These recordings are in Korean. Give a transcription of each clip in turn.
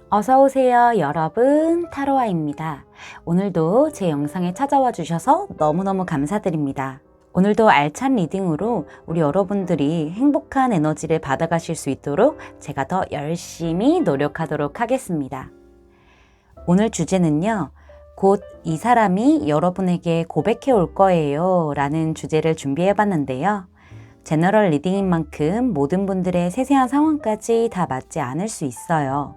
어서오세요, 여러분. 타로아입니다. 오늘도 제 영상에 찾아와 주셔서 너무너무 감사드립니다. 오늘도 알찬 리딩으로 우리 여러분들이 행복한 에너지를 받아가실 수 있도록 제가 더 열심히 노력하도록 하겠습니다. 오늘 주제는요, 곧 이 사람이 여러분에게 고백해 올 거예요 라는 주제를 준비해 봤는데요. 제너럴 리딩인 만큼 모든 분들의 세세한 상황까지 다 맞지 않을 수 있어요.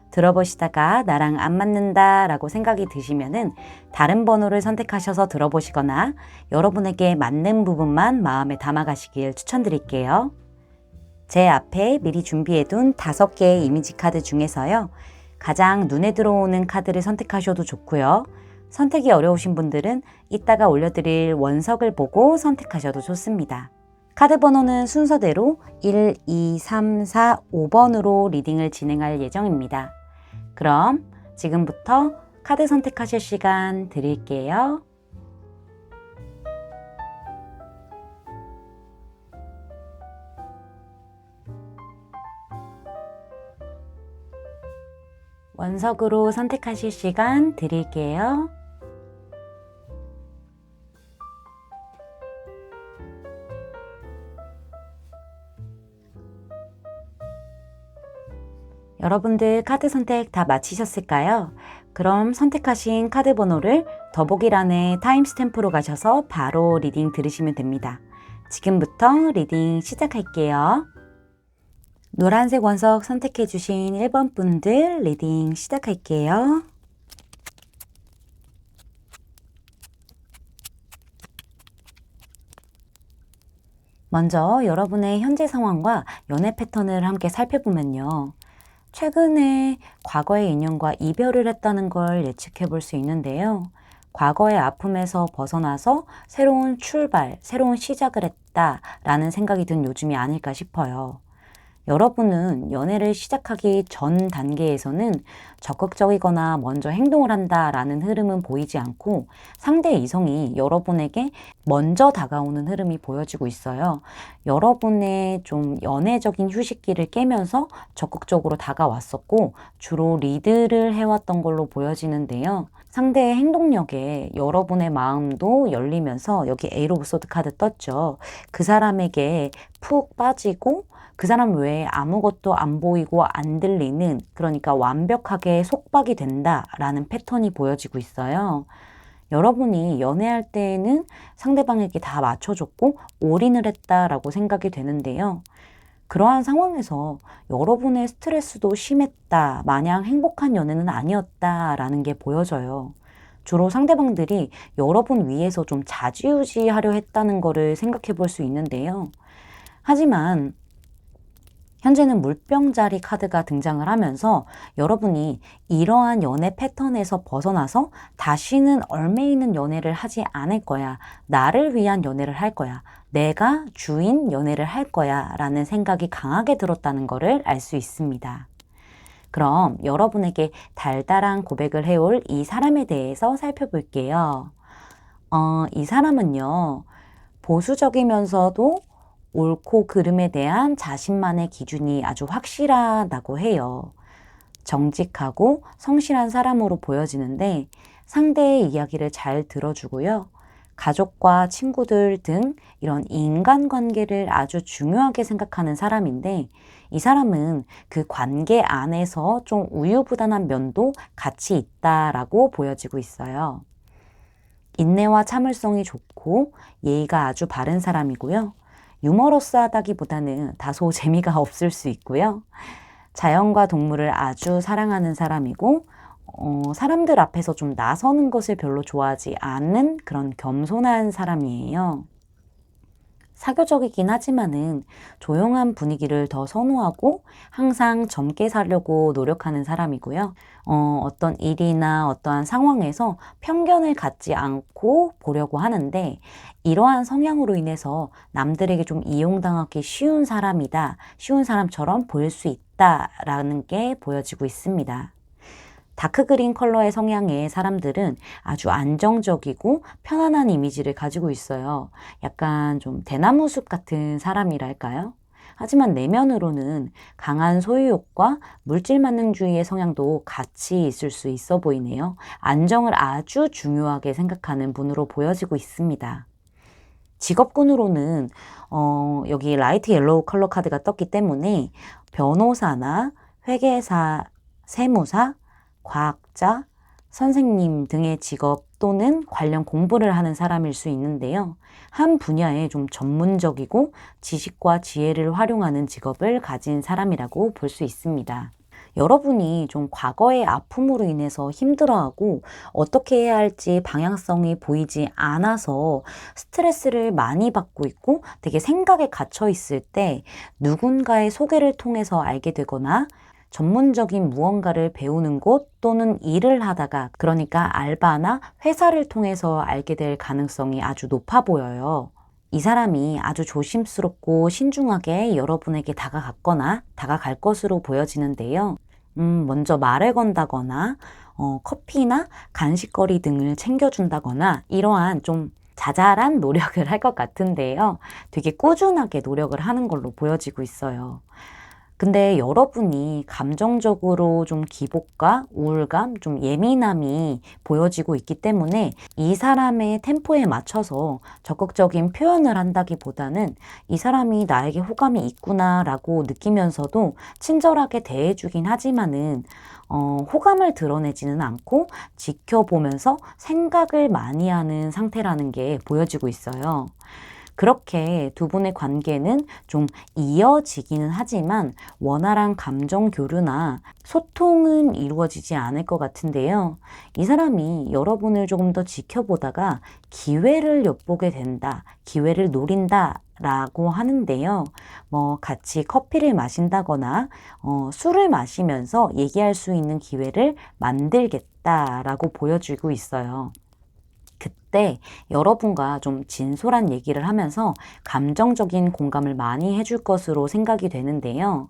들어보시다가 나랑 안 맞는다 라고 생각이 드시면은 다른 번호를 선택하셔서 들어보시거나 여러분에게 맞는 부분만 마음에 담아가시길 추천드릴게요. 제 앞에 미리 준비해둔 5개의 이미지 카드 중에서요. 가장 눈에 들어오는 카드를 선택하셔도 좋고요. 선택이 어려우신 분들은 이따가 올려드릴 원석을 보고 선택하셔도 좋습니다. 카드 번호는 순서대로 1, 2, 3, 4, 5번으로 리딩을 진행할 예정입니다. 그럼 지금부터 카드 선택하실 시간 드릴게요. 원석으로 선택하실 시간 드릴게요. 여러분들 카드 선택 다 마치셨을까요? 그럼 선택하신 카드 번호를 더보기란에 타임스탬프로 가셔서 바로 리딩 들으시면 됩니다. 지금부터 리딩 시작할게요. 노란색 원석 선택해 주신 1번 분들 리딩 시작할게요. 먼저 여러분의 현재 상황과 연애 패턴을 함께 살펴보면요. 최근에 과거의 인연과 이별을 했다는 걸 예측해 볼 수 있는데요. 과거의 아픔에서 벗어나서 새로운 출발, 새로운 시작을 했다라는 생각이 든 요즘이 아닐까 싶어요. 여러분은 연애를 시작하기 전 단계에서는 적극적이거나 먼저 행동을 한다라는 흐름은 보이지 않고 상대 이성이 여러분에게 먼저 다가오는 흐름이 보여지고 있어요. 여러분의 좀 연애적인 휴식기를 깨면서 적극적으로 다가왔었고 주로 리드를 해왔던 걸로 보여지는데요. 상대의 행동력에 여러분의 마음도 열리면서 여기 에이트 오브 소드 카드 떴죠. 그 사람에게 푹 빠지고 그 사람 외에 아무것도 안 보이고 안 들리는, 그러니까 완벽하게 속박이 된다라는 패턴이 보여지고 있어요. 여러분이 연애할 때에는 상대방에게 다 맞춰줬고 올인을 했다라고 생각이 되는데요. 그러한 상황에서 여러분의 스트레스도 심했다, 마냥 행복한 연애는 아니었다라는 게 보여져요. 주로 상대방들이 여러분 위해서 좀 좌지우지하려 했다는 거를 생각해 볼 수 있는데요. 하지만 현재는 물병자리 카드가 등장을 하면서 여러분이 이러한 연애 패턴에서 벗어나서 다시는 얽매이는 연애를 하지 않을 거야. 나를 위한 연애를 할 거야. 내가 주인 연애를 할 거야. 라는 생각이 강하게 들었다는 것을 알 수 있습니다. 그럼 여러분에게 달달한 고백을 해올 이 사람에 대해서 살펴볼게요. 이 사람은요, 보수적이면서도 옳고 그름에 대한 자신만의 기준이 아주 확실하다고 해요. 정직하고 성실한 사람으로 보여지는데 상대의 이야기를 잘 들어주고요. 가족과 친구들 등 이런 인간관계를 아주 중요하게 생각하는 사람인데 이 사람은 그 관계 안에서 좀 우유부단한 면도 같이 있다라고 보여지고 있어요. 인내와 참을성이 좋고 예의가 아주 바른 사람이고요. 유머러스하다기보다는 다소 재미가 없을 수 있고요. 자연과 동물을 아주 사랑하는 사람이고 사람들 앞에서 좀 나서는 것을 별로 좋아하지 않는 그런 겸손한 사람이에요. 사교적이긴 하지만은 조용한 분위기를 더 선호하고 항상 젊게 살려고 노력하는 사람이고요. 어떤 일이나 어떠한 상황에서 편견을 갖지 않고 보려고 하는데 이러한 성향으로 인해서 남들에게 좀 이용당하기 쉬운 사람이다, 쉬운 사람처럼 보일 수 있다라는 게 보여지고 있습니다. 다크그린 컬러의 성향의 사람들은 아주 안정적이고 편안한 이미지를 가지고 있어요. 약간 좀 대나무 숲 같은 사람이랄까요? 하지만 내면으로는 강한 소유욕과 물질 만능주의의 성향도 같이 있을 수 있어 보이네요. 안정을 아주 중요하게 생각하는 분으로 보여지고 있습니다. 직업군으로는 여기 라이트 옐로우 컬러 카드가 떴기 때문에 변호사나 회계사, 세무사, 과학자, 선생님 등의 직업 또는 관련 공부를 하는 사람일 수 있는데요. 한 분야에 좀 전문적이고 지식과 지혜를 활용하는 직업을 가진 사람이라고 볼 수 있습니다. 여러분이 좀 과거의 아픔으로 인해서 힘들어하고 어떻게 해야 할지 방향성이 보이지 않아서 스트레스를 많이 받고 있고 되게 생각에 갇혀 있을 때 누군가의 소개를 통해서 알게 되거나 전문적인 무언가를 배우는 곳 또는 일을 하다가 그러니까 알바나 회사를 통해서 알게 될 가능성이 아주 높아 보여요. 이 사람이 아주 조심스럽고 신중하게 여러분에게 다가갔거나 다가갈 것으로 보여지는데요. 먼저 말을 건다거나 커피나 간식거리 등을 챙겨준다거나 이러한 좀 자잘한 노력을 할 것 같은데요. 되게 꾸준하게 노력을 하는 걸로 보여지고 있어요. 근데 여러분이 감정적으로 좀 기복과 우울감, 좀 예민함이 보여지고 있기 때문에 이 사람의 템포에 맞춰서 적극적인 표현을 한다기보다는 이 사람이 나에게 호감이 있구나라고 느끼면서도 친절하게 대해주긴 하지만은 호감을 드러내지는 않고 지켜보면서 생각을 많이 하는 상태라는 게 보여지고 있어요. 그렇게 두 분의 관계는 좀 이어지기는 하지만 원활한 감정 교류나 소통은 이루어지지 않을 것 같은데요. 이 사람이 여러분을 조금 더 지켜보다가 기회를 엿보게 된다, 기회를 노린다 라고 하는데요. 같이 커피를 마신다거나 술을 마시면서 얘기할 수 있는 기회를 만들겠다라고 보여주고 있어요. 그때 여러분과 좀 진솔한 얘기를 하면서 감정적인 공감을 많이 해줄 것으로 생각이 되는데요.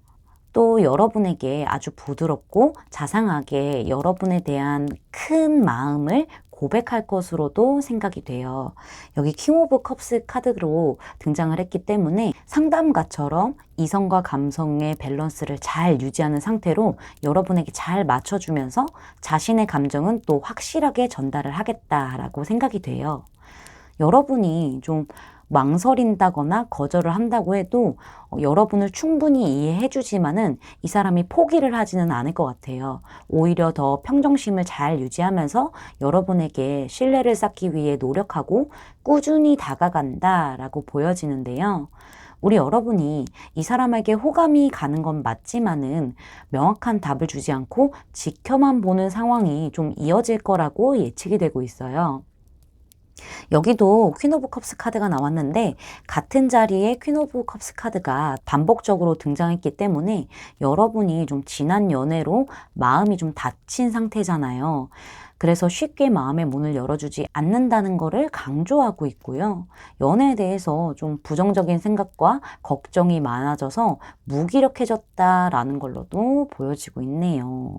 또 여러분에게 아주 부드럽고 자상하게 여러분에 대한 큰 마음을 고백할 것으로도 생각이 돼요. 여기 킹 오브 컵스 카드로 등장을 했기 때문에 상담가처럼 이성과 감성의 밸런스를 잘 유지하는 상태로 여러분에게 잘 맞춰주면서 자신의 감정은 또 확실하게 전달을 하겠다라고 생각이 돼요. 여러분이 좀 망설인다거나 거절을 한다고 해도 여러분을 충분히 이해해 주지만은 이 사람이 포기를 하지는 않을 것 같아요. 오히려 더 평정심을 잘 유지하면서 여러분에게 신뢰를 쌓기 위해 노력하고 꾸준히 다가간다라고 보여지는데요. 우리 여러분이 이 사람에게 호감이 가는 건 맞지만은 명확한 답을 주지 않고 지켜만 보는 상황이 좀 이어질 거라고 예측이 되고 있어요. 여기도 퀸 오브 컵스 카드가 나왔는데 같은 자리에 퀸 오브 컵스 카드가 반복적으로 등장했기 때문에 여러분이 좀 지난 연애로 마음이 좀 닫힌 상태잖아요. 그래서 쉽게 마음의 문을 열어주지 않는다는 것을 강조하고 있고요. 연애에 대해서 좀 부정적인 생각과 걱정이 많아져서 무기력해졌다라는 걸로도 보여지고 있네요.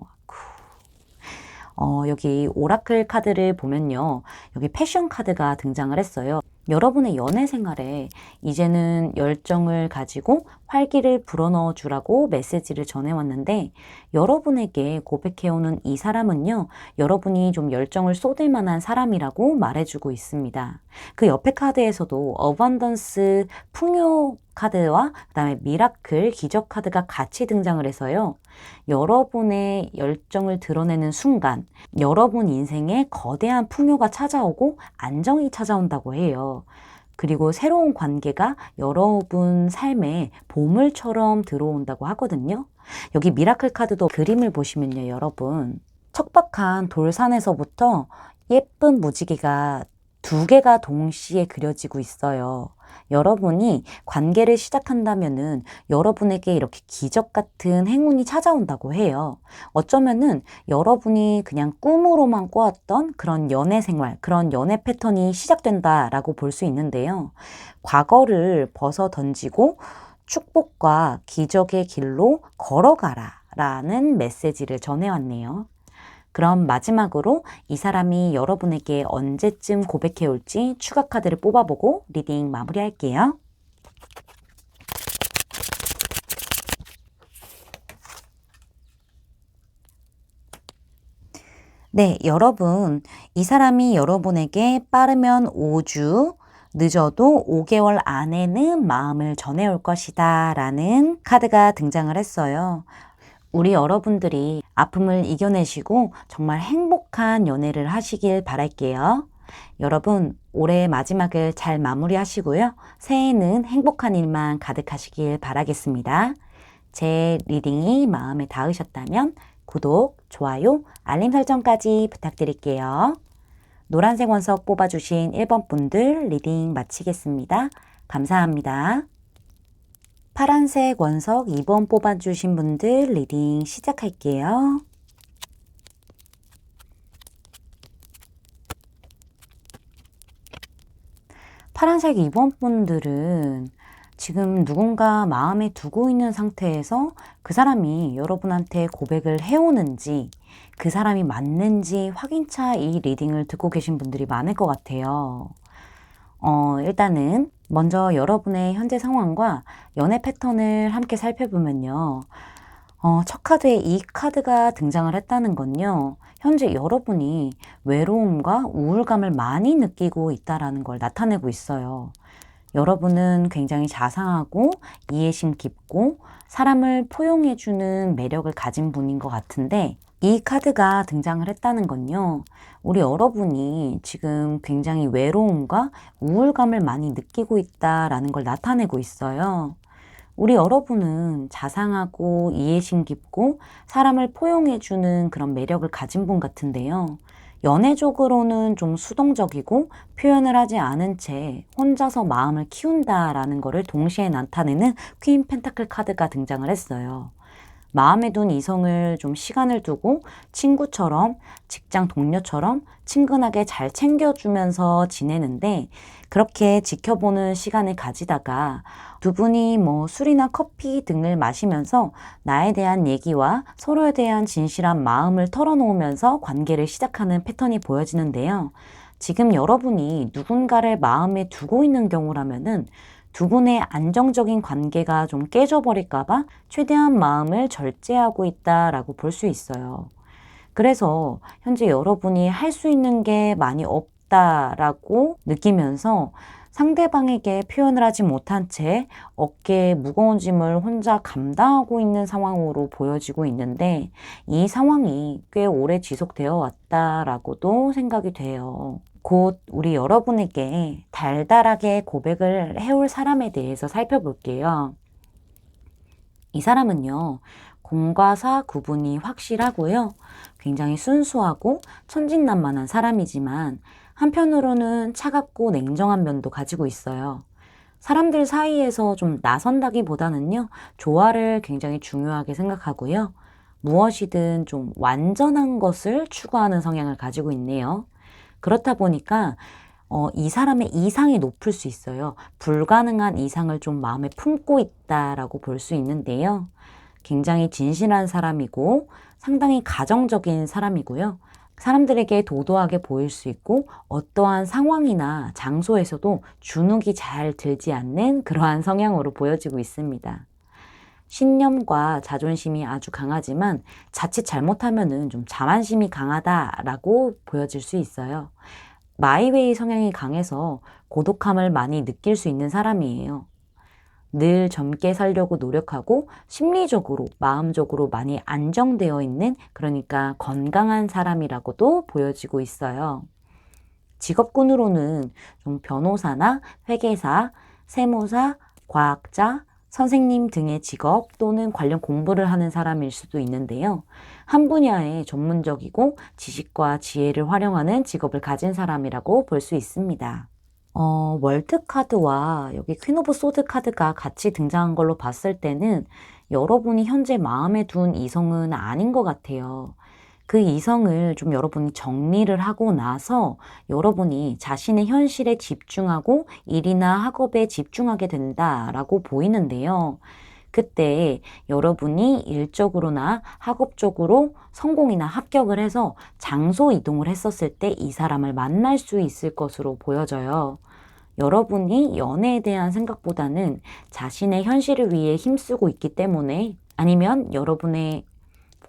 여기 오라클 카드를 보면요. 여기 패션 카드가 등장을 했어요. 여러분의 연애 생활에 이제는 열정을 가지고 활기를 불어넣어 주라고 메시지를 전해왔는데 여러분에게 고백해오는 이 사람은요. 여러분이 좀 열정을 쏟을 만한 사람이라고 말해주고 있습니다. 그 옆에 카드에서도 어반던스 풍요 카드와 그다음에 미라클 기적 카드가 같이 등장을 해서요. 여러분의 열정을 드러내는 순간 여러분 인생에 거대한 풍요가 찾아오고 안정이 찾아온다고 해요. 그리고 새로운 관계가 여러분 삶에 보물처럼 들어온다고 하거든요. 여기 미라클 카드도 그림을 보시면요, 여러분. 척박한 돌산에서부터 예쁜 무지개가 두 개가 동시에 그려지고 있어요. 여러분이 관계를 시작한다면은 여러분에게 이렇게 기적 같은 행운이 찾아온다고 해요. 어쩌면은 여러분이 그냥 꿈으로만 꿔왔던 그런 연애 생활, 그런 연애 패턴이 시작된다라고 볼 수 있는데요. 과거를 벗어 던지고 축복과 기적의 길로 걸어가라 라는 메시지를 전해왔네요. 그럼 마지막으로 이 사람이 여러분에게 언제쯤 고백해 올지 추가 카드를 뽑아보고 리딩 마무리할게요. 네, 여러분. 이 사람이 여러분에게 빠르면 5주, 늦어도 5개월 안에는 마음을 전해올 것이다 라는 카드가 등장을 했어요. 우리 여러분들이 아픔을 이겨내시고 정말 행복한 연애를 하시길 바랄게요. 여러분, 올해 마지막을 잘 마무리하시고요. 새해에는 행복한 일만 가득하시길 바라겠습니다. 제 리딩이 마음에 닿으셨다면 구독, 좋아요, 알림 설정까지 부탁드릴게요. 노란색 원석 뽑아주신 1번 분들 리딩 마치겠습니다. 감사합니다. 파란색 원석 2번 뽑아주신 분들 리딩 시작할게요. 파란색 2번 분들은 지금 누군가 마음에 두고 있는 상태에서 그 사람이 여러분한테 고백을 해오는지 그 사람이 맞는지 확인차 이 리딩을 듣고 계신 분들이 많을 것 같아요. 일단은 먼저 여러분의 현재 상황과 연애 패턴을 함께 살펴보면요. 첫 카드에 이 카드가 등장을 했다는 건요. 현재 여러분이 외로움과 우울감을 많이 느끼고 있다는 걸 나타내고 있어요. 여러분은 굉장히 자상하고 이해심 깊고 사람을 포용해주는 매력을 가진 분인 것 같은데 이 카드가 등장을 했다는 건요. 우리 여러분이 지금 굉장히 외로움과 우울감을 많이 느끼고 있다라는 걸 나타내고 있어요. 우리 여러분은 자상하고 이해심 깊고 사람을 포용해주는 그런 매력을 가진 분 같은데요. 연애적으로는 좀 수동적이고 표현을 하지 않은 채 혼자서 마음을 키운다라는 것을 동시에 나타내는 퀸 펜타클 카드가 등장을 했어요. 마음에 둔 이성을 좀 시간을 두고 친구처럼 직장 동료처럼 친근하게 잘 챙겨주면서 지내는데 그렇게 지켜보는 시간을 가지다가 두 분이 뭐 술이나 커피 등을 마시면서 나에 대한 얘기와 서로에 대한 진실한 마음을 털어놓으면서 관계를 시작하는 패턴이 보여지는데요. 지금 여러분이 누군가를 마음에 두고 있는 경우라면은 두 분의 안정적인 관계가 좀 깨져버릴까봐 최대한 마음을 절제하고 있다라고 볼 수 있어요. 그래서 현재 여러분이 할 수 있는 게 많이 없다라고 느끼면서 상대방에게 표현을 하지 못한 채 어깨에 무거운 짐을 혼자 감당하고 있는 상황으로 보여지고 있는데 이 상황이 꽤 오래 지속되어 왔다라고도 생각이 돼요. 곧 우리 여러분에게 달달하게 고백을 해올 사람에 대해서 살펴볼게요. 이 사람은요, 공과 사 구분이 확실하고요. 굉장히 순수하고 천진난만한 사람이지만 한편으로는 차갑고 냉정한 면도 가지고 있어요. 사람들 사이에서 좀 나선다기보다는요, 조화를 굉장히 중요하게 생각하고요. 무엇이든 좀 완전한 것을 추구하는 성향을 가지고 있네요. 그렇다 보니까 이 사람의 이상이 높을 수 있어요. 불가능한 이상을 좀 마음에 품고 있다라고 볼 수 있는데요. 굉장히 진실한 사람이고 상당히 가정적인 사람이고요. 사람들에게 도도하게 보일 수 있고 어떠한 상황이나 장소에서도 주눅이 잘 들지 않는 그러한 성향으로 보여지고 있습니다. 신념과 자존심이 아주 강하지만 자칫 잘못하면은 좀 자만심이 강하다라고 보여질 수 있어요. 마이웨이 성향이 강해서 고독함을 많이 느낄 수 있는 사람이에요. 늘 젊게 살려고 노력하고 심리적으로, 마음적으로 많이 안정되어 있는 그러니까 건강한 사람이라고도 보여지고 있어요. 직업군으로는 좀 변호사나 회계사, 세무사, 과학자, 선생님 등의 직업 또는 관련 공부를 하는 사람일 수도 있는데요. 한 분야에 전문적이고 지식과 지혜를 활용하는 직업을 가진 사람이라고 볼 수 있습니다. 월드 카드와 여기 퀸 오브 소드 카드가 같이 등장한 걸로 봤을 때는 여러분이 현재 마음에 둔 이성은 아닌 것 같아요. 그 이성을 좀 여러분이 정리를 하고 나서 여러분이 자신의 현실에 집중하고 일이나 학업에 집중하게 된다라고 보이는데요. 그때 여러분이 일적으로나 학업적으로 성공이나 합격을 해서 장소 이동을 했었을 때 이 사람을 만날 수 있을 것으로 보여져요. 여러분이 연애에 대한 생각보다는 자신의 현실을 위해 힘쓰고 있기 때문에 아니면 여러분의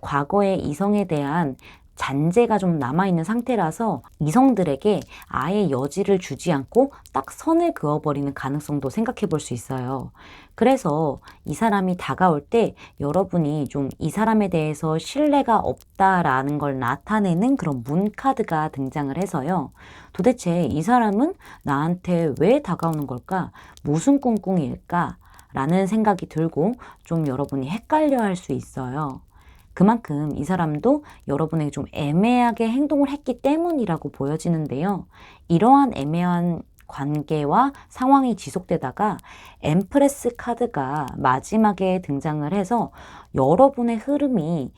과거의 이성에 대한 잔재가 좀 남아있는 상태라서 이성들에게 아예 여지를 주지 않고 딱 선을 그어버리는 가능성도 생각해 볼 수 있어요. 그래서 이 사람이 다가올 때 여러분이 좀 이 사람에 대해서 신뢰가 없다라는 걸 나타내는 그런 문카드가 등장을 해서요. 도대체 이 사람은 나한테 왜 다가오는 걸까? 무슨 꿍꿍일까? 라는 생각이 들고 좀 여러분이 헷갈려 할 수 있어요. 그만큼 이 사람도 여러분에게 좀 애매하게 행동을 했기 때문이라고 보여지는데요. 이러한 애매한 관계와 상황이 지속되다가 엠프레스 카드가 마지막에 등장을 해서 여러분의 흐름이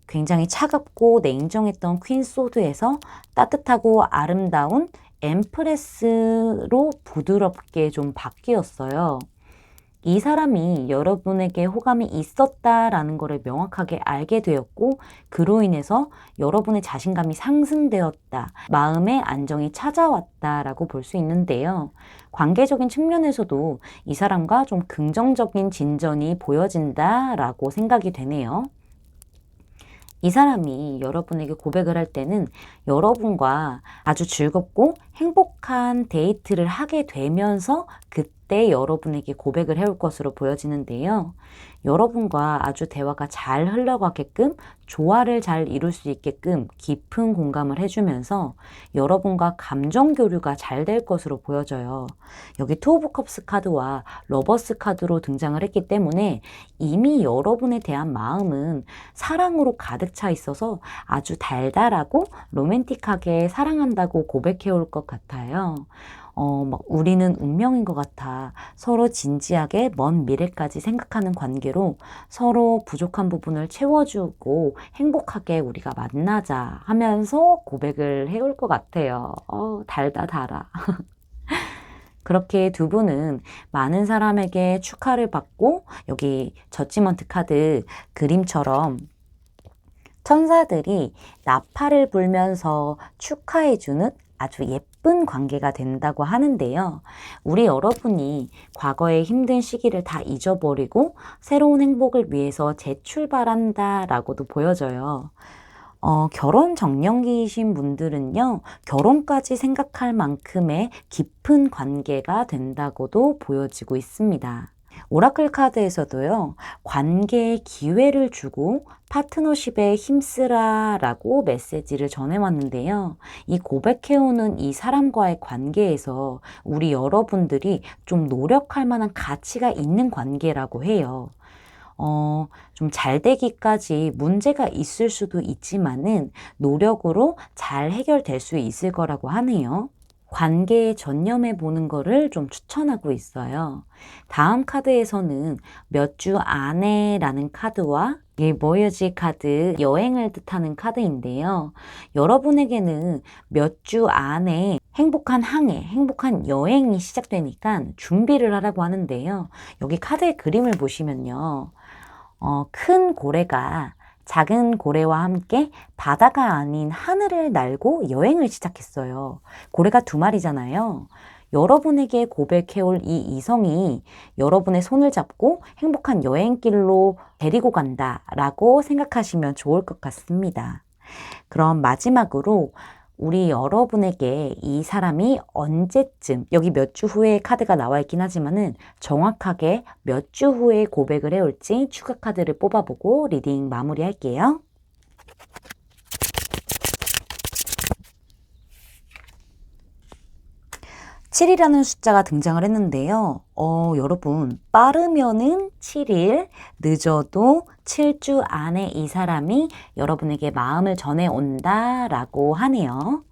굉장히 차갑고 냉정했던 퀸 소드에서 따뜻하고 아름다운 엠프레스로 부드럽게 좀 바뀌었어요. 이 사람이 여러분에게 호감이 있었다라는 것을 명확하게 알게 되었고, 그로 인해서 여러분의 자신감이 상승되었다, 마음의 안정이 찾아왔다라고 볼 수 있는데요. 관계적인 측면에서도 이 사람과 좀 긍정적인 진전이 보여진다라고 생각이 되네요. 이 사람이 여러분에게 고백을 할 때는 여러분과 아주 즐겁고 행복한 데이트를 하게 되면서 그때 여러분에게 고백을 해올 것으로 보여지는데요. 여러분과 아주 대화가 잘 흘러가게끔, 조화를 잘 이룰 수 있게끔 깊은 공감을 해주면서 여러분과 감정 교류가 잘 될 것으로 보여져요. 여기 투 오브 컵스 카드와 러버스 카드로 등장을 했기 때문에 이미 여러분에 대한 마음은 사랑으로 가득 차 있어서 아주 달달하고 로맨틱하게 사랑한다고 고백해 올 것 같아요. 막 우리는 운명인 것 같아. 서로 진지하게 먼 미래까지 생각하는 관계로 서로 부족한 부분을 채워주고 행복하게 우리가 만나자 하면서 고백을 해올 것 같아요. 달다 달아. 그렇게 두 분은 많은 사람에게 축하를 받고, 여기 저지먼트 카드 그림처럼 천사들이 나팔을 불면서 축하해주는 아주 예쁜 관계가 된다고 하는데요. 우리 여러분이 과거의 힘든 시기를 다 잊어버리고 새로운 행복을 위해서 재출발한다라고도 보여져요. 결혼 정년기이신 분들은요, 결혼까지 생각할 만큼의 깊은 관계가 된다고도 보여지고 있습니다. 오라클 카드에서도요, 관계에 기회를 주고 파트너십에 힘쓰라라고 메시지를 전해왔는데요. 이 고백해오는 이 사람과의 관계에서 우리 여러분들이 좀 노력할 만한 가치가 있는 관계라고 해요. 좀 잘 되기까지 문제가 있을 수도 있지만은 노력으로 잘 해결될 수 있을 거라고 하네요. 관계에 전념해 보는 거를 좀 추천하고 있어요. 다음 카드에서는 몇 주 안에라는 카드와 voyage 카드, 여행을 뜻하는 카드인데요. 여러분에게는 몇 주 안에 행복한 항해, 행복한 여행이 시작되니까 준비를 하라고 하는데요. 여기 카드의 그림을 보시면요. 큰 고래가 작은 고래와 함께 바다가 아닌 하늘을 날고 여행을 시작했어요. 고래가 두 마리잖아요. 여러분에게 고백해올 이 이성이 여러분의 손을 잡고 행복한 여행길로 데리고 간다라고 생각하시면 좋을 것 같습니다. 그럼 마지막으로 우리 여러분에게 이 사람이 언제쯤, 여기 몇 주 후에 카드가 나와 있긴 하지만은 정확하게 몇 주 후에 고백을 해올지 추가 카드를 뽑아보고 리딩 마무리할게요. 7이라는 숫자가 등장을 했는데요. 여러분, 빠르면은 7일, 늦어도 7주 안에 이 사람이 여러분에게 마음을 전해온다라고 하네요.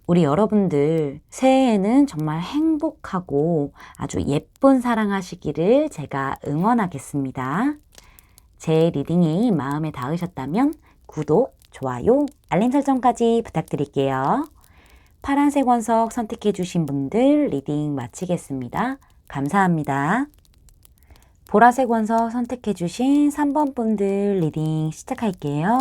우리 여러분들 새해에는 정말 행복하고 아주 예쁜 사랑하시기를 제가 응원하겠습니다. 제 리딩이 마음에 닿으셨다면 구독, 좋아요, 알림 설정까지 부탁드릴게요. 파란색 원석 선택해 주신 분들 리딩 마치겠습니다. 감사합니다. 보라색 원석 선택해 주신 3번 분들 리딩 시작할게요.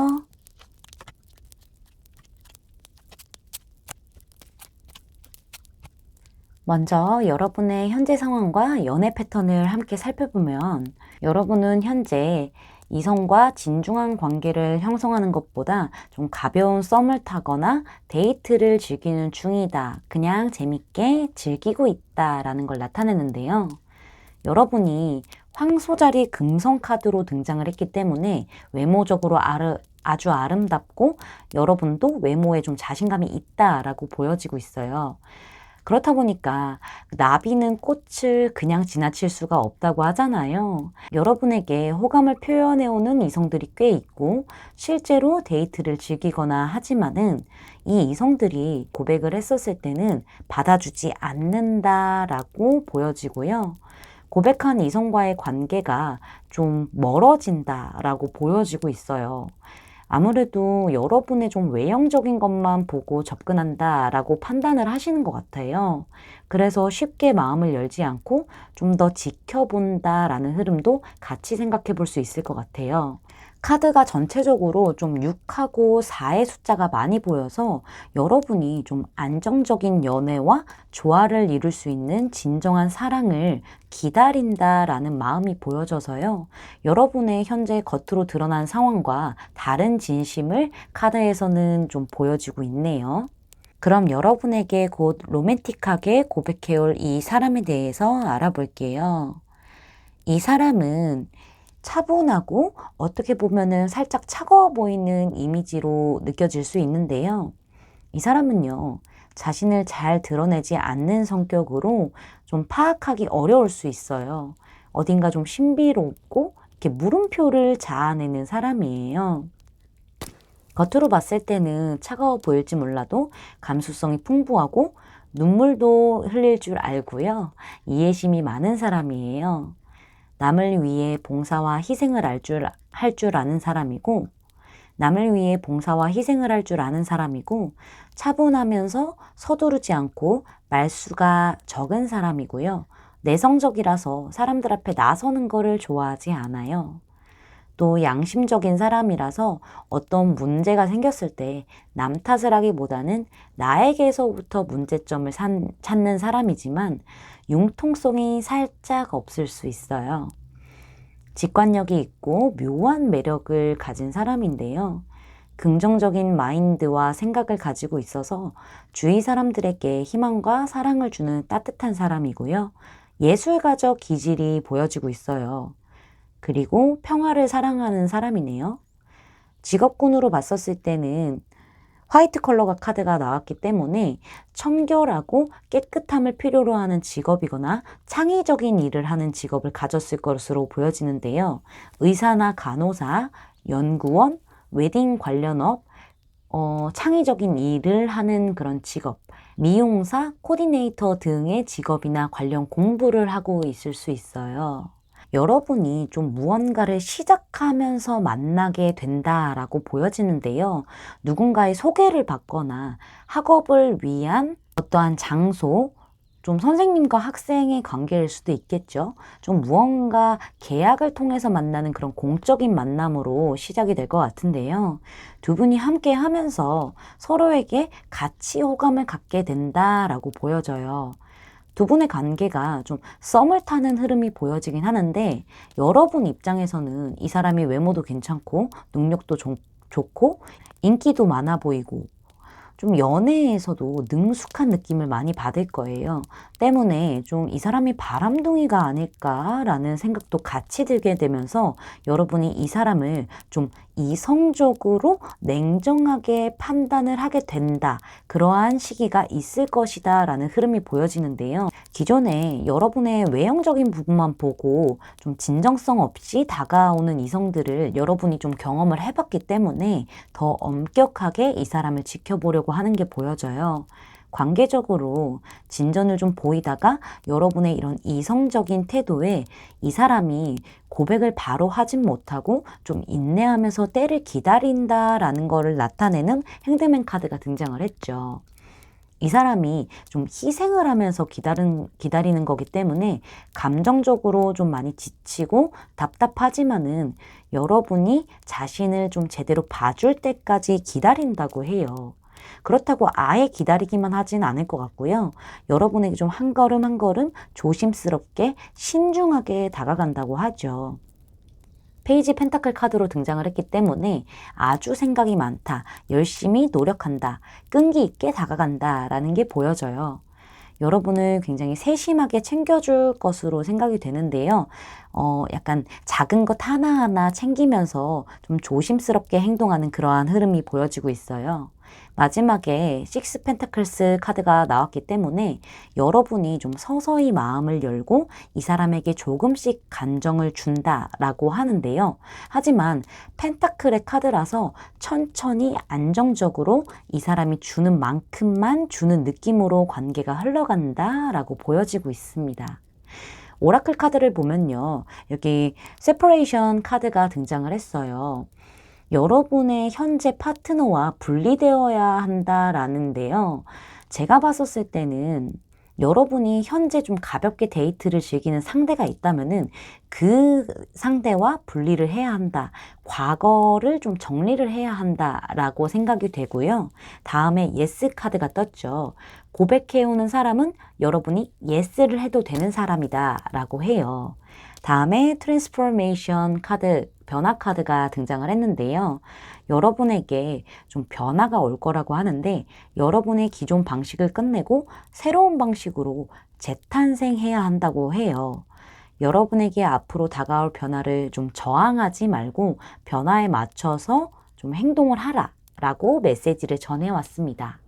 먼저 여러분의 현재 상황과 연애 패턴을 함께 살펴보면 여러분은 현재 이성과 진중한 관계를 형성하는 것보다 좀 가벼운 썸을 타거나 데이트를 즐기는 중이다. 그냥 재밌게 즐기고 있다. 라는 걸 나타내는데요. 여러분이 황소자리 금성 카드로 등장을 했기 때문에 외모적으로 아주 아름답고 여러분도 외모에 좀 자신감이 있다라고 보여지고 있어요. 그렇다 보니까 나비는 꽃을 그냥 지나칠 수가 없다고 하잖아요. 여러분에게 호감을 표현해오는 이성들이 꽤 있고 실제로 데이트를 즐기거나 하지만은 이 이성들이 고백을 했었을 때는 받아주지 않는다라고 보여지고요. 고백한 이성과의 관계가 좀 멀어진다라고 보여지고 있어요. 아무래도 여러분의 좀 외형적인 것만 보고 접근한다라고 판단을 하시는 것 같아요. 그래서 쉽게 마음을 열지 않고 좀 더 지켜본다라는 흐름도 같이 생각해 볼 수 있을 것 같아요. 카드가 전체적으로 좀 6하고 4의 숫자가 많이 보여서 여러분이 좀 안정적인 연애와 조화를 이룰 수 있는 진정한 사랑을 기다린다라는 마음이 보여져서요. 여러분의 현재 겉으로 드러난 상황과 다른 진심을 카드에서는 좀 보여지고 있네요. 그럼 여러분에게 곧 로맨틱하게 고백해올 이 사람에 대해서 알아볼게요. 이 사람은 차분하고 어떻게 보면은 살짝 차가워 보이는 이미지로 느껴질 수 있는데요. 이 사람은요, 자신을 잘 드러내지 않는 성격으로 좀 파악하기 어려울 수 있어요. 어딘가 좀 신비롭고 이렇게 물음표를 자아내는 사람이에요. 겉으로 봤을 때는 차가워 보일지 몰라도 감수성이 풍부하고 눈물도 흘릴 줄 알고요. 이해심이 많은 사람이에요. 남을 위해 봉사와 희생을 할 줄 아는 사람이고, 남을 위해 봉사와 희생을 할 줄 아는 사람이고, 차분하면서 서두르지 않고 말수가 적은 사람이고요. 내성적이라서 사람들 앞에 나서는 거를 좋아하지 않아요. 또 양심적인 사람이라서 어떤 문제가 생겼을 때 남 탓을 하기보다는 나에게서부터 문제점을 찾는 사람이지만 융통성이 살짝 없을 수 있어요. 직관력이 있고 묘한 매력을 가진 사람인데요. 긍정적인 마인드와 생각을 가지고 있어서 주위 사람들에게 희망과 사랑을 주는 따뜻한 사람이고요. 예술가적 기질이 보여지고 있어요. 그리고 평화를 사랑하는 사람이네요. 직업군으로 봤었을 때는 화이트 컬러가 카드가 나왔기 때문에 청결하고 깨끗함을 필요로 하는 직업이거나 창의적인 일을 하는 직업을 가졌을 것으로 보여지는데요. 의사나 간호사, 연구원, 웨딩 관련업, 창의적인 일을 하는 그런 직업, 미용사, 코디네이터 등의 직업이나 관련 공부를 하고 있을 수 있어요. 여러분이 좀 무언가를 시작하면서 만나게 된다라고 보여지는데요. 누군가의 소개를 받거나 학업을 위한 어떠한 장소, 좀 선생님과 학생의 관계일 수도 있겠죠. 좀 무언가 계약을 통해서 만나는 그런 공적인 만남으로 시작이 될 것 같은데요. 두 분이 함께 하면서 서로에게 같이 호감을 갖게 된다라고 보여져요. 두 분의 관계가 좀 썸을 타는 흐름이 보여지긴 하는데 여러분 입장에서는 이 사람이 외모도 괜찮고 능력도 좋고 인기도 많아 보이고 좀 연애에서도 능숙한 느낌을 많이 받을 거예요. 때문에 좀 이 사람이 바람둥이가 아닐까라는 생각도 같이 들게 되면서 여러분이 이 사람을 좀 이성적으로 냉정하게 판단을 하게 된다. 그러한 시기가 있을 것이다 라는 흐름이 보여지는데요. 기존에 여러분의 외형적인 부분만 보고 좀 진정성 없이 다가오는 이성들을 여러분이 좀 경험을 해봤기 때문에 더 엄격하게 이 사람을 지켜보려고 하는 게 보여져요. 관계적으로 진전을 좀 보이다가 여러분의 이런 이성적인 태도에 이 사람이 고백을 바로 하진 못하고 좀 인내하면서 때를 기다린다라는 거를 나타내는 핸드맨 카드가 등장을 했죠. 이 사람이 좀 희생을 하면서 기다리는 거기 때문에 감정적으로 좀 많이 지치고 답답하지만은 여러분이 자신을 좀 제대로 봐줄 때까지 기다린다고 해요. 그렇다고 아예 기다리기만 하진 않을 것 같고요. 여러분에게 좀 한 걸음 한 걸음 조심스럽게 신중하게 다가간다고 하죠. 페이지 펜타클 카드로 등장을 했기 때문에 아주 생각이 많다, 열심히 노력한다, 끈기 있게 다가간다 라는 게 보여져요. 여러분을 굉장히 세심하게 챙겨줄 것으로 생각이 되는데요. 약간 작은 것 하나하나 챙기면서 좀 조심스럽게 행동하는 그러한 흐름이 보여지고 있어요. 마지막에 식스 펜타클스 카드가 나왔기 때문에 여러분이 좀 서서히 마음을 열고 이 사람에게 조금씩 감정을 준다라고 하는데요. 하지만 펜타클의 카드라서 천천히 안정적으로 이 사람이 주는 만큼만 주는 느낌으로 관계가 흘러간다라고 보여지고 있습니다. 오라클 카드를 보면요. 여기 세퍼레이션 카드가 등장을 했어요. 여러분의 현재 파트너와 분리되어야 한다라는데요. 제가 봤었을 때는 여러분이 현재 좀 가볍게 데이트를 즐기는 상대가 있다면은 그 상대와 분리를 해야 한다. 과거를 좀 정리를 해야 한다라고 생각이 되고요. 다음에 예스 카드가 떴죠. 고백해오는 사람은 여러분이 예스를 해도 되는 사람이다라고 해요. 다음에 트랜스포메이션 카드, 변화 카드가 등장을 했는데요. 여러분에게 좀 변화가 올 거라고 하는데 여러분의 기존 방식을 끝내고 새로운 방식으로 재탄생해야 한다고 해요. 여러분에게 앞으로 다가올 변화를 좀 저항하지 말고 변화에 맞춰서 좀 행동을 하라 라고 메시지를 전해왔습니다.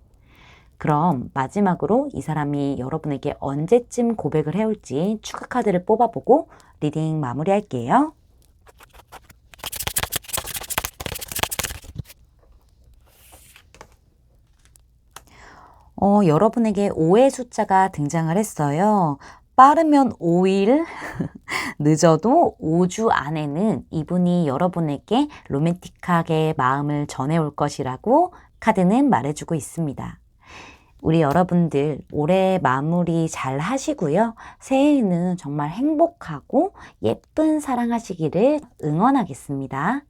그럼 마지막으로 이 사람이 여러분에게 언제쯤 고백을 해올지 추가 카드를 뽑아보고 리딩 마무리할게요. 여러분에게 5의 숫자가 등장을 했어요. 빠르면 5일, 늦어도 5주 안에는 이분이 여러분에게 로맨틱하게 마음을 전해올 것이라고 카드는 말해주고 있습니다. 우리 여러분들 올해 마무리 잘 하시고요. 새해에는 정말 행복하고 예쁜 사랑하시기를 응원하겠습니다.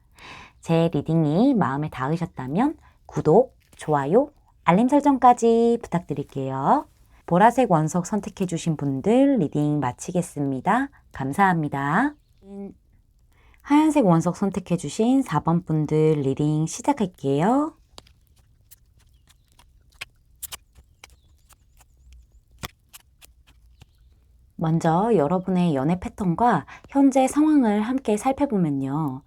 제 리딩이 마음에 닿으셨다면 구독, 좋아요, 알림 설정까지 부탁드릴게요. 보라색 원석 선택해 주신 분들 리딩 마치겠습니다. 감사합니다. 하얀색 원석 선택해 주신 4번 분들 리딩 시작할게요. 먼저 여러분의 연애 패턴과 현재 상황을 함께 살펴보면요.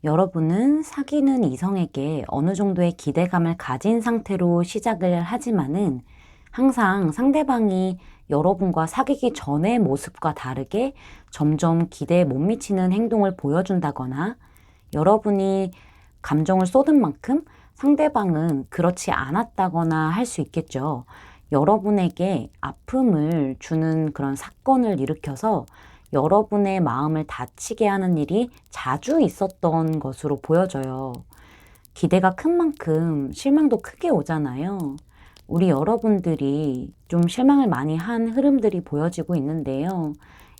여러분은 사귀는 이성에게 어느 정도의 기대감을 가진 상태로 시작을 하지만은 항상 상대방이 여러분과 사귀기 전의 모습과 다르게 점점 기대에 못 미치는 행동을 보여준다거나 여러분이 감정을 쏟은 만큼 상대방은 그렇지 않았다거나 할 수 있겠죠. 여러분에게 아픔을 주는 그런 사건을 일으켜서 여러분의 마음을 다치게 하는 일이 자주 있었던 것으로 보여져요. 기대가 큰 만큼 실망도 크게 오잖아요. 우리 여러분들이 좀 실망을 많이 한 흐름들이 보여지고 있는데요.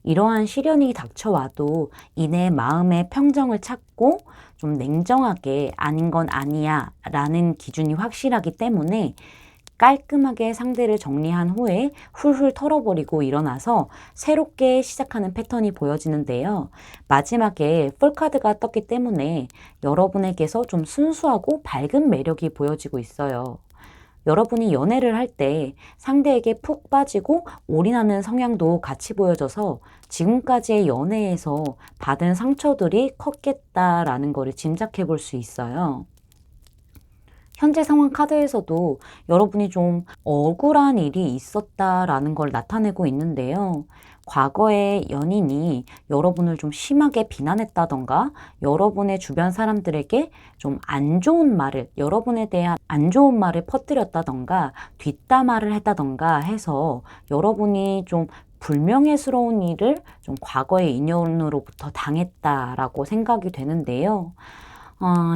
이러한 시련이 닥쳐와도 이내 마음의 평정을 찾고 좀 냉정하게 아닌 건 아니야 라는 기준이 확실하기 때문에 깔끔하게 상대를 정리한 후에 훌훌 털어버리고 일어나서 새롭게 시작하는 패턴이 보여지는데요. 마지막에 풀카드가 떴기 때문에 여러분에게서 좀 순수하고 밝은 매력이 보여지고 있어요. 여러분이 연애를 할 때 상대에게 푹 빠지고 올인하는 성향도 같이 보여져서 지금까지의 연애에서 받은 상처들이 컸겠다라는 것을 짐작해 볼 수 있어요. 현재 상황 카드에서도 여러분이 좀 억울한 일이 있었다라는 걸 나타내고 있는데요. 과거의 연인이 여러분을 좀 심하게 비난했다던가 여러분의 주변 사람들에게 좀 안 좋은 말을, 여러분에 대한 안 좋은 말을 퍼뜨렸다던가 뒷담화를 했다던가 해서 여러분이 좀 불명예스러운 일을 좀 과거의 인연으로부터 당했다라고 생각이 되는데요.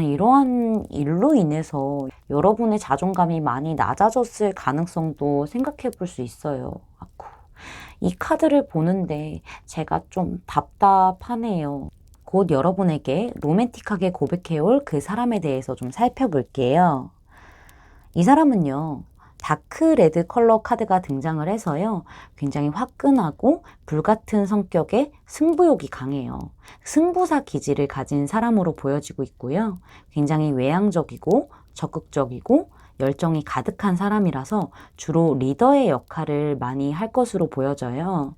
이러한 일로 인해서 여러분의 자존감이 많이 낮아졌을 가능성도 생각해 볼 수 있어요. 이 카드를 보는데 제가 좀 답답하네요. 곧 여러분에게 로맨틱하게 고백해올 그 사람에 대해서 좀 살펴볼게요. 이 사람은요, 다크 레드 컬러 카드가 등장을 해서요. 굉장히 화끈하고 불같은 성격의 승부욕이 강해요. 승부사 기질을 가진 사람으로 보여지고 있고요. 굉장히 외향적이고 적극적이고 열정이 가득한 사람이라서 주로 리더의 역할을 많이 할 것으로 보여져요.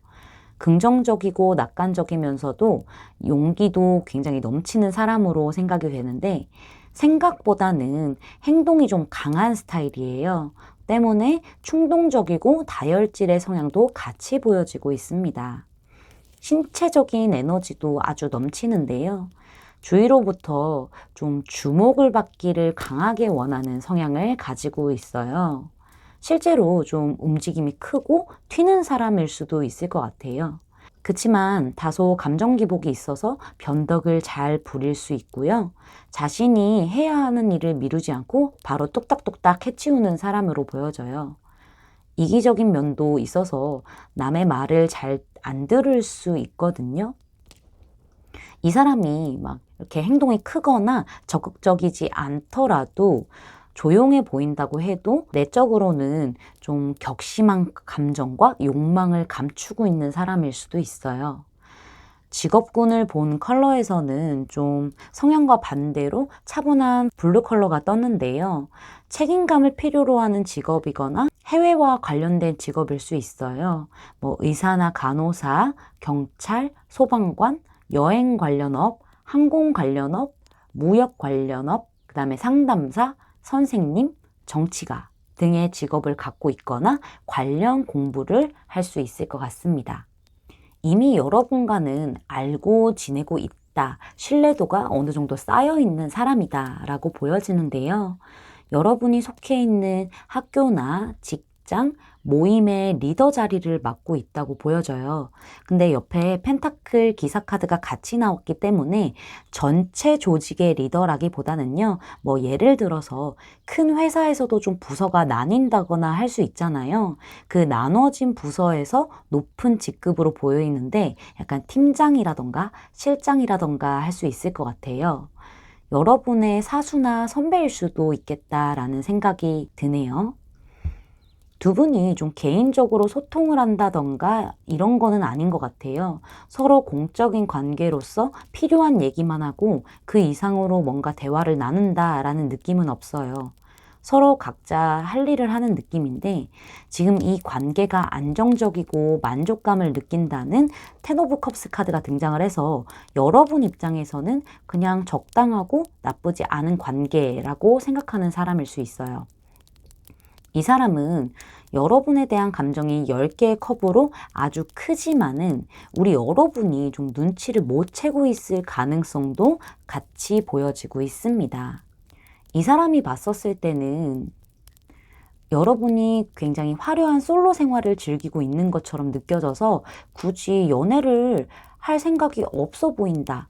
긍정적이고 낙관적이면서도 용기도 굉장히 넘치는 사람으로 생각이 되는데 생각보다는 행동이 좀 강한 스타일이에요. 때문에 충동적이고 다혈질의 성향도 같이 보여지고 있습니다. 신체적인 에너지도 아주 넘치는데요. 주위로부터 좀 주목을 받기를 강하게 원하는 성향을 가지고 있어요. 실제로 좀 움직임이 크고 튀는 사람일 수도 있을 것 같아요. 그치만 다소 감정 기복이 있어서 변덕을 잘 부릴 수 있고요. 자신이 해야 하는 일을 미루지 않고 바로 뚝딱뚝딱 해치우는 사람으로 보여져요. 이기적인 면도 있어서 남의 말을 잘 안 들을 수 있거든요. 이 사람이 막 이렇게 행동이 크거나 적극적이지 않더라도 조용해 보인다고 해도 내적으로는 좀 격심한 감정과 욕망을 감추고 있는 사람일 수도 있어요. 직업군을 본 컬러에서는 좀 성향과 반대로 차분한 블루 컬러가 떴는데요. 책임감을 필요로 하는 직업이거나 해외와 관련된 직업일 수 있어요. 뭐 의사나 간호사, 경찰, 소방관, 여행 관련 업, 항공 관련 업, 무역 관련 업, 그다음에 상담사, 선생님, 정치가 등의 직업을 갖고 있거나 관련 공부를 할 수 있을 것 같습니다. 이미 여러분과는 알고 지내고 있다, 신뢰도가 어느 정도 쌓여 있는 사람이다 라고 보여지는데요. 여러분이 속해 있는 학교나 직장, 모임의 리더 자리를 맡고 있다고 보여져요. 근데 옆에 펜타클 기사 카드가 같이 나왔기 때문에 전체 조직의 리더라기보다는요, 뭐 예를 들어서 큰 회사에서도 좀 부서가 나뉜다거나 할 수 있잖아요. 그 나눠진 부서에서 높은 직급으로 보이는데 약간 팀장이라던가 실장이라던가 할 수 있을 것 같아요. 여러분의 사수나 선배일 수도 있겠다라는 생각이 드네요. 두 분이 좀 개인적으로 소통을 한다던가 이런 거는 아닌 것 같아요. 서로 공적인 관계로서 필요한 얘기만 하고 그 이상으로 뭔가 대화를 나눈다라는 느낌은 없어요. 서로 각자 할 일을 하는 느낌인데 지금 이 관계가 안정적이고 만족감을 느낀다는 텐 오브 컵스 카드가 등장을 해서 여러분 입장에서는 그냥 적당하고 나쁘지 않은 관계라고 생각하는 사람일 수 있어요. 이 사람은 여러분에 대한 감정이 10개의 컵으로 아주 크지만은 우리 여러분이 좀 눈치를 못 채고 있을 가능성도 같이 보여지고 있습니다. 이 사람이 봤었을 때는 여러분이 굉장히 화려한 솔로 생활을 즐기고 있는 것처럼 느껴져서 굳이 연애를 할 생각이 없어 보인다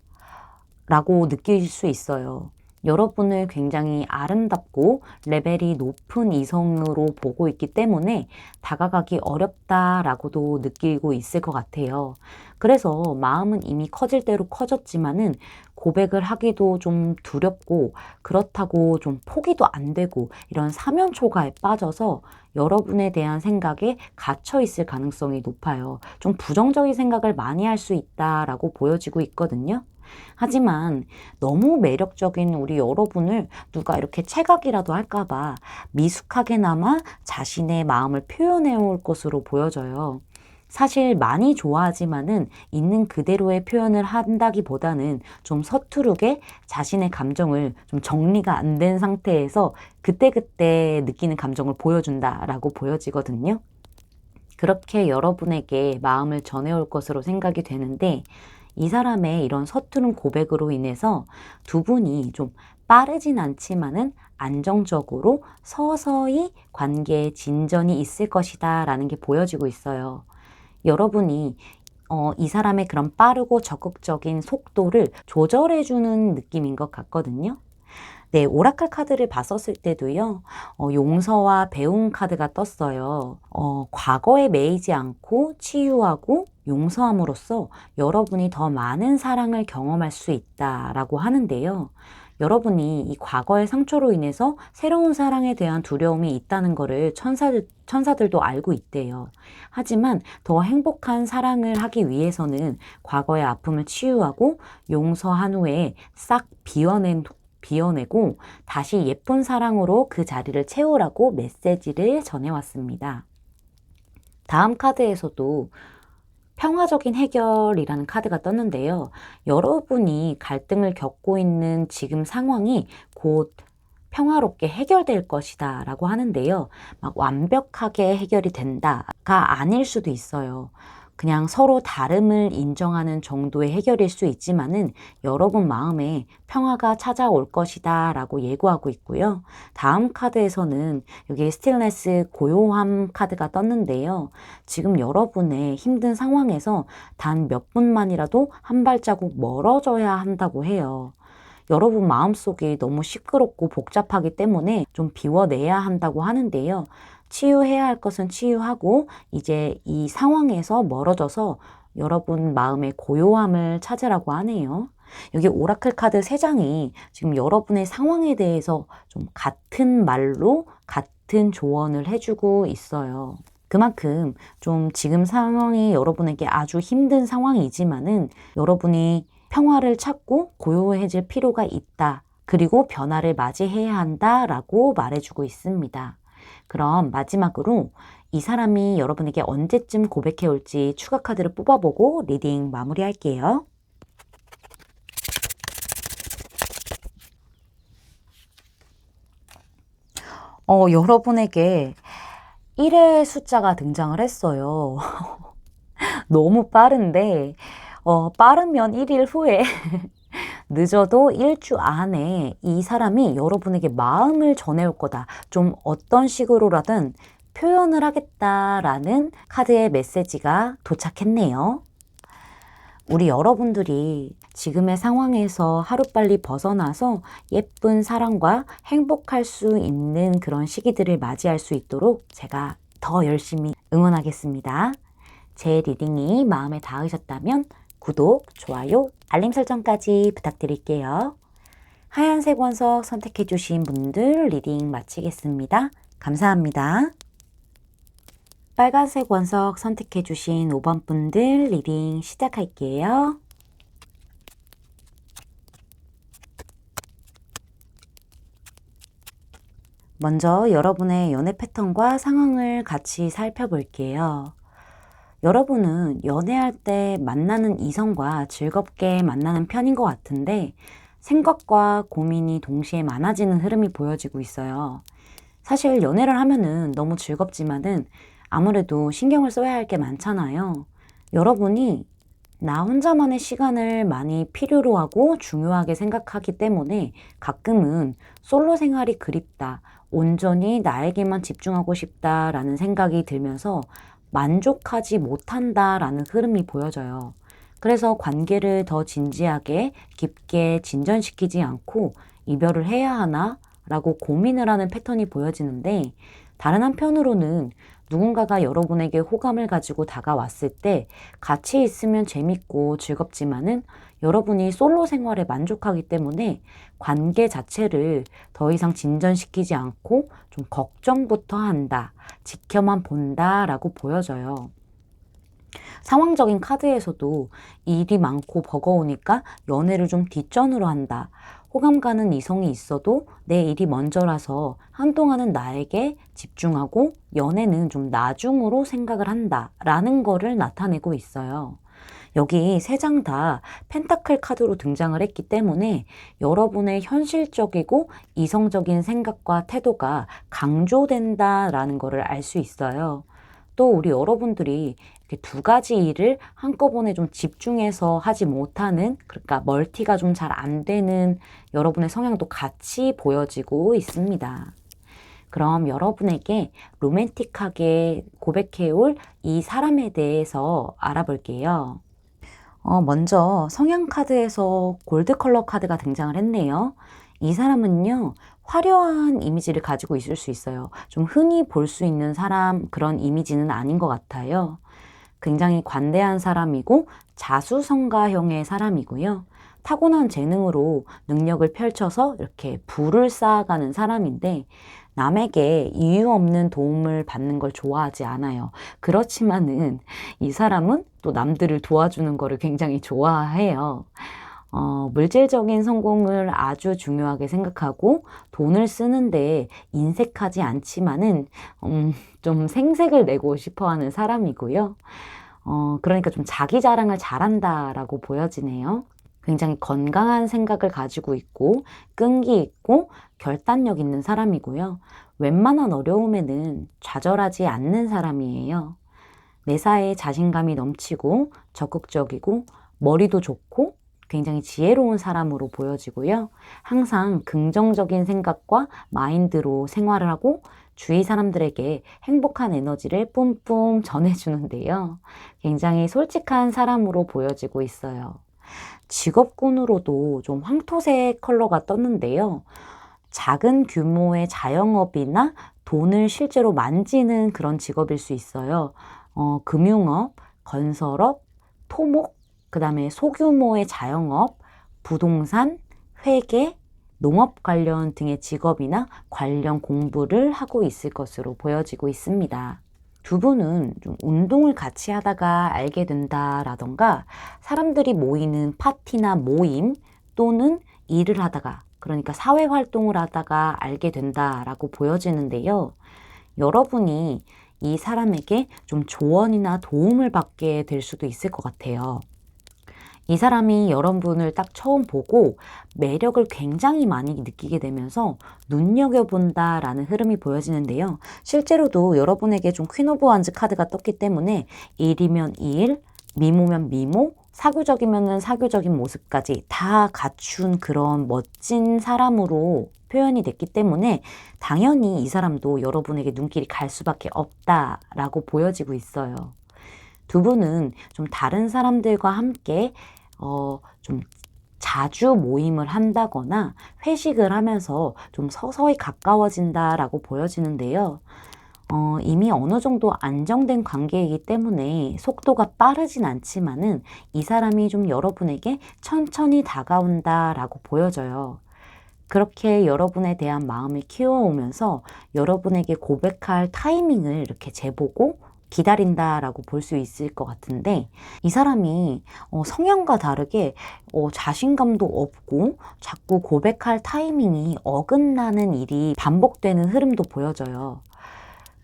라고 느낄 수 있어요. 여러분을 굉장히 아름답고 레벨이 높은 이성으로 보고 있기 때문에 다가가기 어렵다라고도 느끼고 있을 것 같아요. 그래서 마음은 이미 커질 대로 커졌지만은 고백을 하기도 좀 두렵고 그렇다고 좀 포기도 안 되고 이런 사면초가에 빠져서 여러분에 대한 생각에 갇혀 있을 가능성이 높아요. 좀 부정적인 생각을 많이 할 수 있다라고 보여지고 있거든요. 하지만 너무 매력적인 우리 여러분을 누가 이렇게 체각이라도 할까봐 미숙하게나마 자신의 마음을 표현해 올 것으로 보여져요. 사실 많이 좋아하지만은 있는 그대로의 표현을 한다기보다는 좀 서투르게 자신의 감정을 좀 정리가 안 된 상태에서 그때그때 느끼는 감정을 보여준다라고 보여지거든요. 그렇게 여러분에게 마음을 전해올 것으로 생각이 되는데 이 사람의 이런 서투른 고백으로 인해서 두 분이 좀 빠르진 않지만은 안정적으로 서서히 관계에 진전이 있을 것이다 라는 게 보여지고 있어요. 여러분이 이 사람의 그런 빠르고 적극적인 속도를 조절해주는 느낌인 것 같거든요. 네, 오라클 카드를 봤었을 때도요, 용서와 배움 카드가 떴어요. 과거에 매이지 않고 치유하고 용서함으로써 여러분이 더 많은 사랑을 경험할 수 있다라고 하는데요. 여러분이 이 과거의 상처로 인해서 새로운 사랑에 대한 두려움이 있다는 것을 천사들도 알고 있대요. 하지만 더 행복한 사랑을 하기 위해서는 과거의 아픔을 치유하고 용서한 후에 싹 비워내고 다시 예쁜 사랑으로 그 자리를 채우라고 메시지를 전해왔습니다. 다음 카드에서도 평화적인 해결이라는 카드가 떴는데요. 여러분이 갈등을 겪고 있는 지금 상황이 곧 평화롭게 해결될 것이다 라고 하는데요. 막 완벽하게 해결이 된다가 아닐 수도 있어요. 그냥 서로 다름을 인정하는 정도의 해결일 수 있지만은 여러분 마음에 평화가 찾아올 것이다 라고 예고하고 있고요. 다음 카드에서는 여기 스틸네스 고요함 카드가 떴는데요. 지금 여러분의 힘든 상황에서 단 몇 분만이라도 한 발자국 멀어져야 한다고 해요. 여러분 마음속이 너무 시끄럽고 복잡하기 때문에 좀 비워내야 한다고 하는데요. 치유해야 할 것은 치유하고 이제 이 상황에서 멀어져서 여러분 마음의 고요함을 찾으라고 하네요. 여기 오라클 카드 3장이 지금 여러분의 상황에 대해서 좀 같은 말로 같은 조언을 해주고 있어요. 그만큼 좀 지금 상황이 여러분에게 아주 힘든 상황이지만은 여러분이 평화를 찾고 고요해질 필요가 있다. 그리고 변화를 맞이해야 한다라고 말해주고 있습니다. 그럼 마지막으로 이 사람이 여러분에게 언제쯤 고백해 올지 추가 카드를 뽑아보고 리딩 마무리할게요. 여러분에게 1의 숫자가 등장을 했어요. 너무 빠른데, 빠르면 1일 후에 늦어도 1주 안에 이 사람이 여러분에게 마음을 전해올 거다. 좀 어떤 식으로라든 표현을 하겠다라는 카드의 메시지가 도착했네요. 우리 여러분들이 지금의 상황에서 하루빨리 벗어나서 예쁜 사랑과 행복할 수 있는 그런 시기들을 맞이할 수 있도록 제가 더 열심히 응원하겠습니다. 제 리딩이 마음에 닿으셨다면 구독, 좋아요, 알림 설정까지 부탁드릴게요. 하얀색 원석 선택해주신 분들 리딩 마치겠습니다. 감사합니다. 빨간색 원석 선택해주신 5번 분들 리딩 시작할게요. 먼저 여러분의 연애 패턴과 상황을 같이 살펴볼게요. 여러분은 연애할 때 만나는 이성과 즐겁게 만나는 편인 것 같은데 생각과 고민이 동시에 많아지는 흐름이 보여지고 있어요. 사실 연애를 하면은 너무 즐겁지만은 아무래도 신경을 써야 할 게 많잖아요. 여러분이 나 혼자만의 시간을 많이 필요로 하고 중요하게 생각하기 때문에 가끔은 솔로 생활이 그립다, 온전히 나에게만 집중하고 싶다라는 생각이 들면서 만족하지 못한다라는 흐름이 보여져요. 그래서 관계를 더 진지하게 깊게 진전시키지 않고 이별을 해야 하나? 라고 고민을 하는 패턴이 보여지는데 다른 한편으로는 누군가가 여러분에게 호감을 가지고 다가왔을 때 같이 있으면 재밌고 즐겁지만은 여러분이 솔로 생활에 만족하기 때문에 관계 자체를 더 이상 진전시키지 않고 좀 걱정부터 한다, 지켜만 본다라고 보여져요. 상황적인 카드에서도 일이 많고 버거우니까 연애를 좀 뒷전으로 한다. 호감 가는 이성이 있어도 내 일이 먼저라서 한동안은 나에게 집중하고 연애는 좀 나중으로 생각을 한다 라는 거를 나타내고 있어요. 여기 3장 다 펜타클 카드로 등장을 했기 때문에 여러분의 현실적이고 이성적인 생각과 태도가 강조된다라는 것을 알 수 있어요. 또 우리 여러분들이 이렇게 2가지 일을 한꺼번에 좀 집중해서 하지 못하는, 그러니까 멀티가 좀 잘 안 되는 여러분의 성향도 같이 보여지고 있습니다. 그럼 여러분에게 로맨틱하게 고백해올 이 사람에 대해서 알아볼게요. 먼저 성향 카드에서 골드 컬러 카드가 등장을 했네요. 이 사람은요, 화려한 이미지를 가지고 있을 수 있어요. 좀 흔히 볼 수 있는 사람, 그런 이미지는 아닌 것 같아요. 굉장히 관대한 사람이고 자수성가형의 사람이고요. 타고난 재능으로 능력을 펼쳐서 이렇게 부를 쌓아가는 사람인데 남에게 이유 없는 도움을 받는 걸 좋아하지 않아요. 그렇지만은 이 사람은 또 남들을 도와주는 거를 굉장히 좋아해요. 물질적인 성공을 아주 중요하게 생각하고 돈을 쓰는데 인색하지 않지만은 좀 생색을 내고 싶어 하는 사람이고요. 그러니까 좀 자기 자랑을 잘한다라고 보여지네요. 굉장히 건강한 생각을 가지고 있고 끈기 있고 결단력 있는 사람이고요. 웬만한 어려움에는 좌절하지 않는 사람이에요. 매사에 자신감이 넘치고 적극적이고 머리도 좋고 굉장히 지혜로운 사람으로 보여지고요. 항상 긍정적인 생각과 마인드로 생활을 하고 주위 사람들에게 행복한 에너지를 뿜뿜 전해주는데요. 굉장히 솔직한 사람으로 보여지고 있어요. 직업군으로도 좀 황토색 컬러가 떴는데요. 작은 규모의 자영업이나 돈을 실제로 만지는 그런 직업일 수 있어요. 금융업, 건설업, 토목, 그 다음에 소규모의 자영업, 부동산, 회계, 농업 관련 등의 직업이나 관련 공부를 하고 있을 것으로 보여지고 있습니다. 두 분은 좀 운동을 같이 하다가 알게 된다라던가 사람들이 모이는 파티나 모임 또는 일을 하다가 그러니까 사회 활동을 하다가 알게 된다라고 보여지는데요. 여러분이 이 사람에게 좀 조언이나 도움을 받게 될 수도 있을 것 같아요. 이 사람이 여러분을 딱 처음 보고 매력을 굉장히 많이 느끼게 되면서 눈여겨본다라는 흐름이 보여지는데요. 실제로도 여러분에게 좀 퀸 오브 완즈 카드가 떴기 때문에 일이면 일, 미모면 미모, 사교적이면 사교적인 모습까지 다 갖춘 그런 멋진 사람으로 표현이 됐기 때문에 당연히 이 사람도 여러분에게 눈길이 갈 수밖에 없다라고 보여지고 있어요. 두 분은 좀 다른 사람들과 함께 좀 자주 모임을 한다거나 회식을 하면서 좀 서서히 가까워진다라고 보여지는데요. 이미 어느 정도 안정된 관계이기 때문에 속도가 빠르진 않지만은 이 사람이 좀 여러분에게 천천히 다가온다라고 보여져요. 그렇게 여러분에 대한 마음을 키워오면서 여러분에게 고백할 타이밍을 이렇게 재보고 기다린다라고 볼 수 있을 것 같은데 이 사람이 성향과 다르게 자신감도 없고 자꾸 고백할 타이밍이 어긋나는 일이 반복되는 흐름도 보여져요.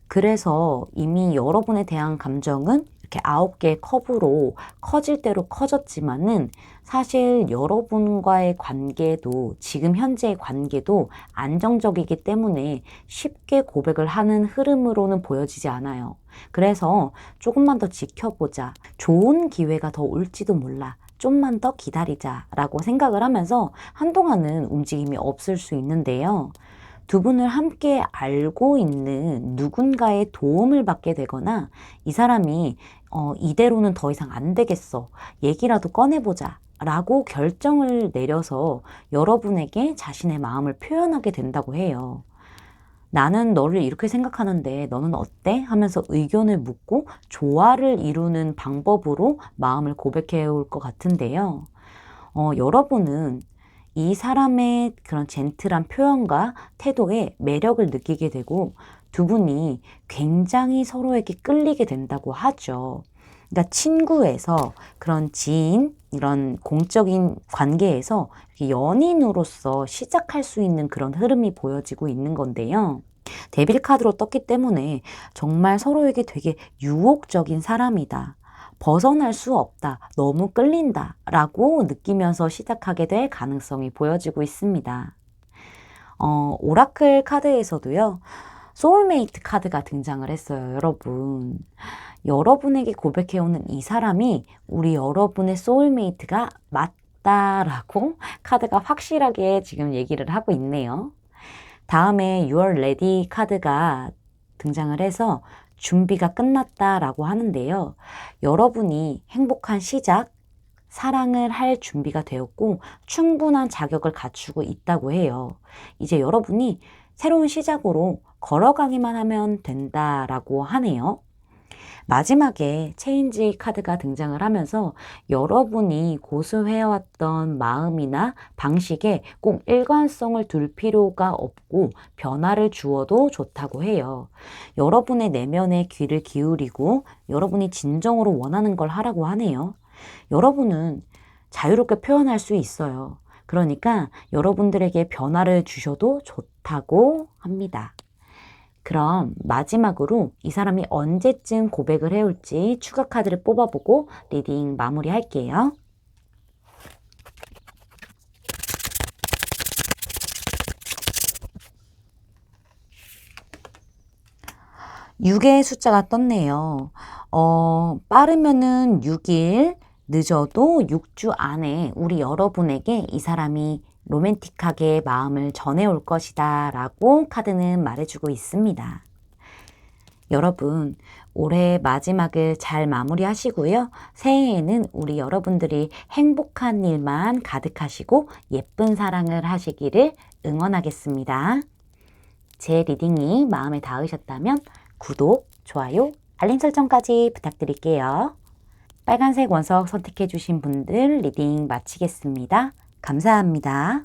그래서 이미 여러분에 대한 감정은 이렇게 9개의 컵으로 커질 대로 커졌지만은 사실 여러분과의 관계도 지금 현재의 관계도 안정적이기 때문에 쉽게 고백을 하는 흐름으로는 보여지지 않아요. 그래서 조금만 더 지켜보자. 좋은 기회가 더 올지도 몰라. 좀만 더 기다리자 라고 생각을 하면서 한동안은 움직임이 없을 수 있는데요. 두 분을 함께 알고 있는 누군가의 도움을 받게 되거나 이 사람이 이대로는 더 이상 안 되겠어. 얘기라도 꺼내보자. 라고 결정을 내려서 여러분에게 자신의 마음을 표현하게 된다고 해요. 나는 너를 이렇게 생각하는데 너는 어때? 하면서 의견을 묻고 조화를 이루는 방법으로 마음을 고백해 올 것 같은데요. 여러분은 이 사람의 그런 젠틀한 표현과 태도에 매력을 느끼게 되고 두 분이 굉장히 서로에게 끌리게 된다고 하죠. 그러니까 친구에서 그런 지인, 이런 공적인 관계에서 연인으로서 시작할 수 있는 그런 흐름이 보여지고 있는 건데요. 데빌 카드로 떴기 때문에 정말 서로에게 되게 유혹적인 사람이다. 벗어날 수 없다. 너무 끌린다. 라고 느끼면서 시작하게 될 가능성이 보여지고 있습니다. 오라클 카드에서도요. 소울메이트 카드가 등장을 했어요. 여러분. 여러분에게 고백해오는 이 사람이 우리 여러분의 소울메이트가 맞다라고 카드가 확실하게 지금 얘기를 하고 있네요. 다음에 You're Ready 카드가 등장을 해서 준비가 끝났다라고 하는데요. 여러분이 행복한 시작, 사랑을 할 준비가 되었고 충분한 자격을 갖추고 있다고 해요. 이제 여러분이 새로운 시작으로 걸어가기만 하면 된다라고 하네요. 마지막에 체인지 카드가 등장을 하면서 여러분이 고수해왔던 마음이나 방식에 꼭 일관성을 둘 필요가 없고 변화를 주어도 좋다고 해요. 여러분의 내면에 귀를 기울이고 여러분이 진정으로 원하는 걸 하라고 하네요. 여러분은 자유롭게 표현할 수 있어요. 그러니까 여러분들에게 변화를 주셔도 좋다고 합니다. 그럼 마지막으로 이 사람이 언제쯤 고백을 해올지 추가 카드를 뽑아보고 리딩 마무리할게요. 육의 숫자가 떴네요. 빠르면은 6일, 늦어도 6주 안에 우리 여러분에게 이 사람이 로맨틱하게 마음을 전해올 것이다 라고 카드는 말해주고 있습니다. 여러분, 올해 마지막을 잘 마무리하시고요. 새해에는 우리 여러분들이 행복한 일만 가득하시고 예쁜 사랑을 하시기를 응원하겠습니다. 제 리딩이 마음에 닿으셨다면 구독, 좋아요, 알림 설정까지 부탁드릴게요. 빨간색 원석 선택해 주신 분들 리딩 마치겠습니다. 감사합니다.